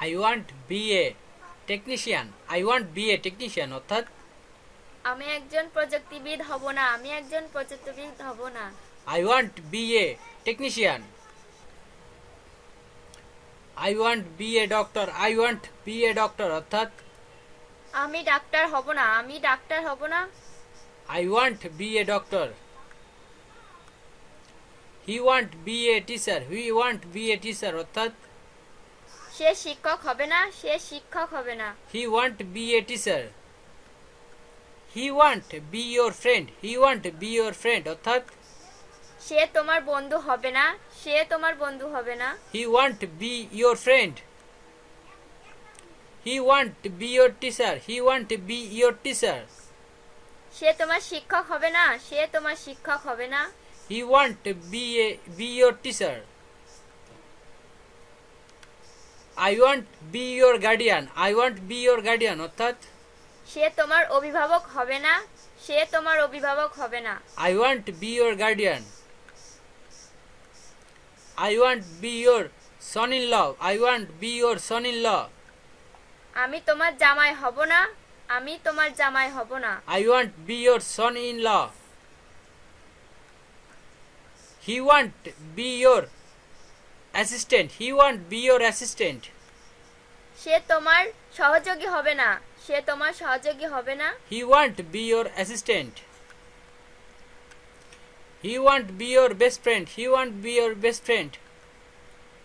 I want be a technician. I want be a technician অর্থাৎ আমি একজন প্রযুক্তিবিদ হব না, আমি একজন প্রযুক্তিবিদ হব না। I want be a technician. I want be a doctor. I want be a doctor অর্থাৎ আমি ডাক্তার হব না, আমি ডাক্তার হব না। I want be a doctor. He want be a teacher. He want be a teacher অর্থাৎ সে শিক্ষক হবে না, সে শিক্ষক হবে না। He want be a teacher. He want be your friend. He want be your friend অর্থাৎ সে তোমার বন্ধু হবে না, সে তোমার বন্ধু হবে না। He want be your friend. He want be your teacher. He want be your teacher. সে তোমার শিক্ষক হবে না, সে তোমার শিক্ষক হবে না। He want be your teacher. I want be your guardian. I want be your guardian অর্থাৎ সে তোমার অভিভাবক হবে না, সে তোমার অভিভাবক হবে না। I want be your guardian. I want be your son-in-law. I want be your son-in-law. আমি তোমার জামাই হব না, আমি তোমার জামাই হব না। I want be your son-in-law. He want be your assistant. He want be your assistant. সে তোমার সহযোগী হবে না, সে তোমার সহযোগী হবে না। He want be your assistant. He want be your best friend. He want be your best friend.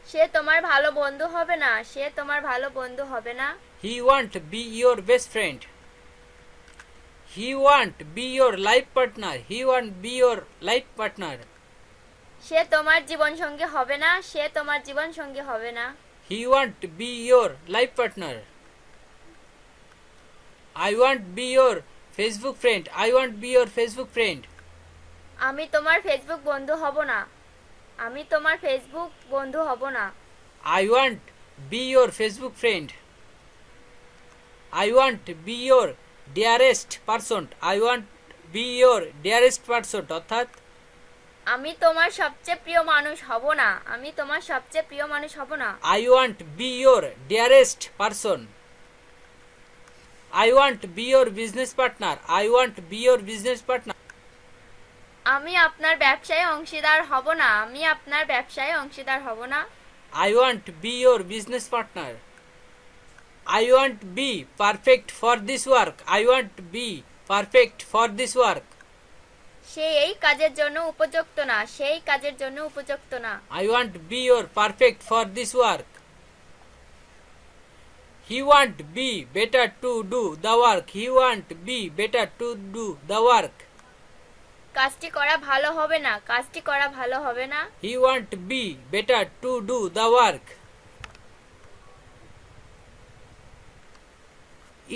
সে তোমার ভালো বন্ধু হবে না, সে তোমার ভালো বন্ধু হবে না। He want be your best friend. He want be your life partner. He want be your life partner. সে তোমার জীবন সঙ্গী হবে না, সে তোমার জীবন সঙ্গী হবে না। He want be your life partner. I want be your Facebook friend. I want be your Facebook friend. আমি তোমার ফেসবুক বন্ধু হব না, আমি তোমার ফেসবুক বন্ধু হব না। I want be your Facebook friend. I want be your dearest person. I want be your dearest person অর্থাৎ আমি তোমার সবচেয়ে প্রিয় মানুষ হব না, আমি তোমার সবচেয়ে প্রিয় মানুষ হব না। I want be your dearest person. I want be your business partner. I want be your business partner. আমি আপনার ব্যবসায় অংশীদার হব না, আমি আপনার ব্যবসায় অংশীদার হব না। I want be your business partner. I want be perfect for this work. I want be perfect for this work. সে এই কাজের জন্য উপযুক্ত না, সেই কাজের জন্য উপযুক্ত না। I want be your perfect for this work. He want be better to do the work. He want be better to do the work. কাজটি করা ভালো হবে না, কাজটি করা ভালো হবে না। He want be better to do the work.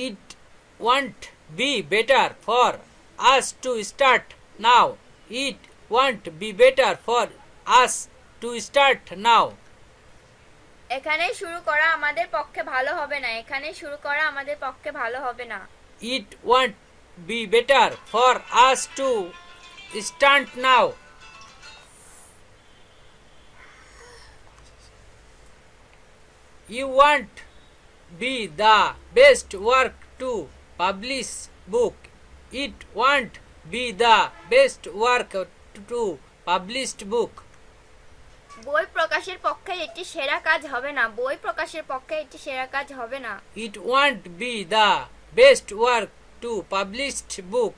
It want be better for us to start now. It want be better for us to start now. এখানে শুরু করা আমাদের পক্ষে ভালো হবে না, এখানে শুরু করা আমাদের পক্ষে ভালো হবে না। It want be better for us to start now. You want be the best work to publish book. It want be the best work to published book. বই প্রকাশের পক্ষে এটি সেরা কাজ হবে না, বই প্রকাশের পক্ষে এটি সেরা কাজ হবে না। It want be the best work to published book.